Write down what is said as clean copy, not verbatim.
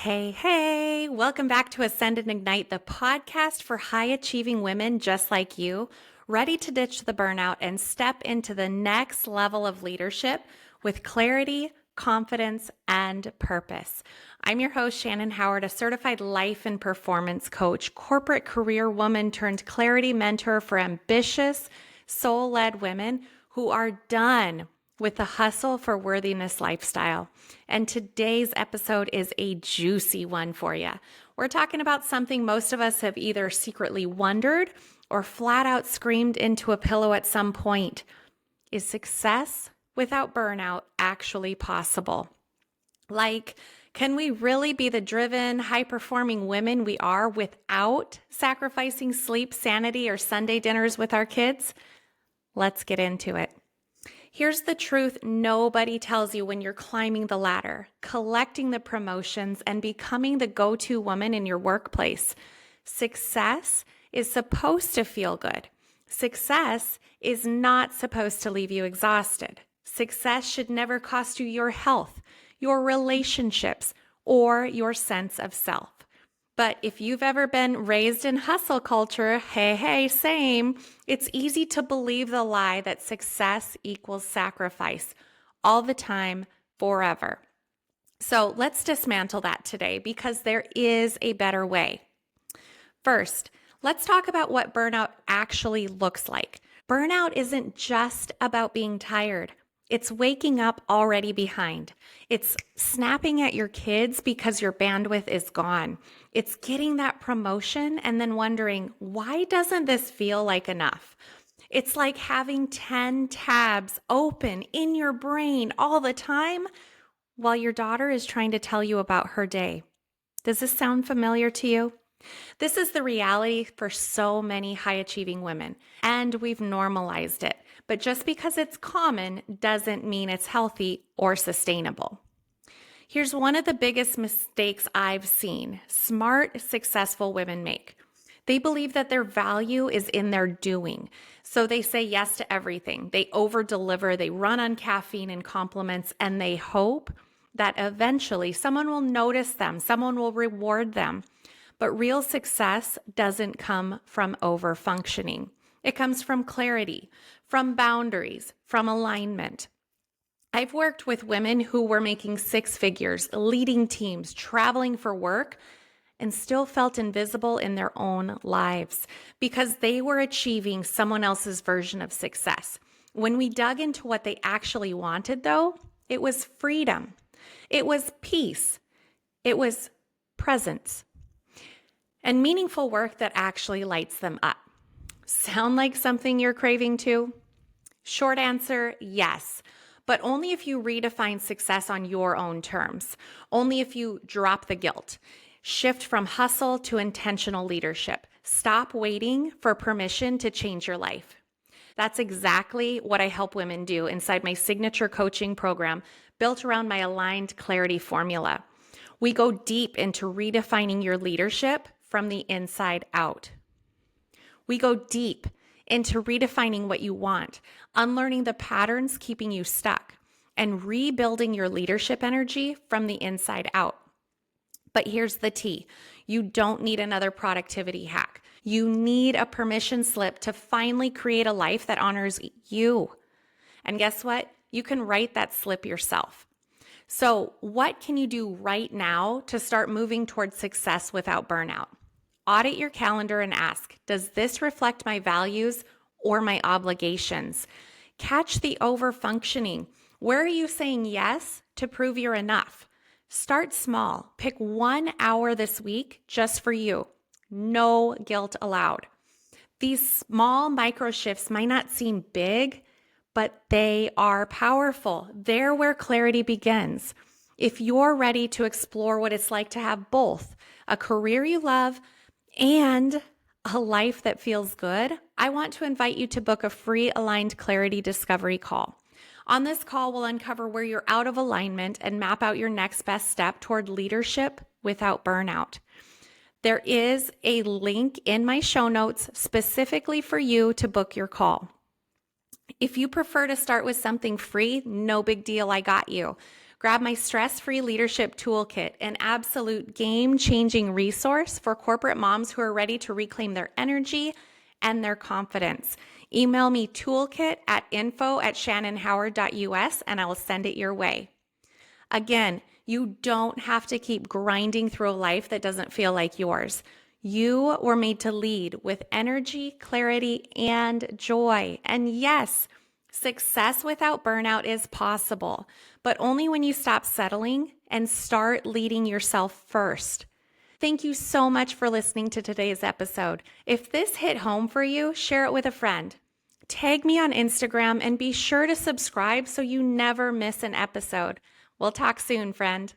Hey, welcome back to Ascend and Ignite, the podcast for high achieving women just like you, ready to ditch the burnout and step into the next level of leadership with clarity, confidence, and purpose. I'm your host, Shannon Howard, a certified life and performance coach, corporate career woman turned clarity mentor for ambitious, soul-led women who are done with the hustle for worthiness lifestyle. And today's episode is a juicy one for you. We're talking about something most of us have either secretly wondered or flat out screamed into a pillow at some point. Is success without burnout actually possible? Like, can we really be the driven, high-performing women we are without sacrificing sleep, sanity, or Sunday dinners with our kids? Let's get into it. Here's the truth nobody tells you when you're climbing the ladder, collecting the promotions, and becoming the go-to woman in your workplace. Success is supposed to feel good. Success is not supposed to leave you exhausted. Success should never cost you your health, your relationships, or your sense of self. But if you've ever been raised in hustle culture, hey, same, it's easy to believe the lie that success equals sacrifice all the time, forever. So let's dismantle that today because there is a better way. First, let's talk about what burnout actually looks like. Burnout isn't just about being tired. It's waking up already behind. It's snapping at your kids because your bandwidth is gone. It's getting that promotion and then wondering, why doesn't this feel like enough? It's like having 10 tabs open in your brain all the time while your daughter is trying to tell you about her day. Does this sound familiar to you? This is the reality for so many high-achieving women, and we've normalized it. But just because it's common doesn't mean it's healthy or sustainable. Here's one of the biggest mistakes I've seen smart, successful women make. They believe that their value is in their doing. So they say yes to everything. They over-deliver, they run on caffeine and compliments, and they hope that eventually someone will notice them, someone will reward them. But real success doesn't come from over-functioning. It comes from clarity, from boundaries, from alignment. I've worked with women who were making six figures, leading teams, traveling for work, and still felt invisible in their own lives because they were achieving someone else's version of success. When we dug into what they actually wanted, though, it was freedom. It was peace. It was presence. And meaningful work that actually lights them up. Sound like something you're craving too? Short answer, yes. But only if you redefine success on your own terms. Only if you drop the guilt. Shift from hustle to intentional leadership. Stop waiting for permission to change your life. That's exactly what I help women do inside my signature coaching program built around my aligned clarity formula. We go deep into redefining your leadership from the inside out. We go deep into redefining what you want, unlearning the patterns keeping you stuck, and rebuilding your leadership energy from the inside out. But here's the tea. You don't need another productivity hack. You need a permission slip to finally create a life that honors you. And guess what? You can write that slip yourself. So what can you do right now to start moving towards success without burnout? Audit your calendar and ask, does this reflect my values or my obligations? Catch the over-functioning. Where are you saying yes to prove you're enough? Start small. Pick 1 hour this week just for you. No guilt allowed. These small micro shifts might not seem big, but they are powerful. They're where clarity begins. If you're ready to explore what it's like to have both a career you love and a life that feels good, I want to invite you to book a free Aligned Clarity Discovery call. On this call, we'll uncover where you're out of alignment and map out your next best step toward leadership without burnout. There is a link in my show notes specifically for you to book your call. If you prefer to start with something free, no big deal, I got you. Grab my stress-free leadership toolkit, an absolute game-changing resource for corporate moms who are ready to reclaim their energy and their confidence. Email me toolkit@info@shannonhoward.us and I will send it your way. Again, you don't have to keep grinding through a life that doesn't feel like yours. You were made to lead with energy, clarity, and joy. And yes, success without burnout is possible, but only when you stop settling and start leading yourself first. Thank you so much for listening to today's episode. If this hit home for you, share it with a friend. Tag me on Instagram and be sure to subscribe so you never miss an episode. We'll talk soon, friend.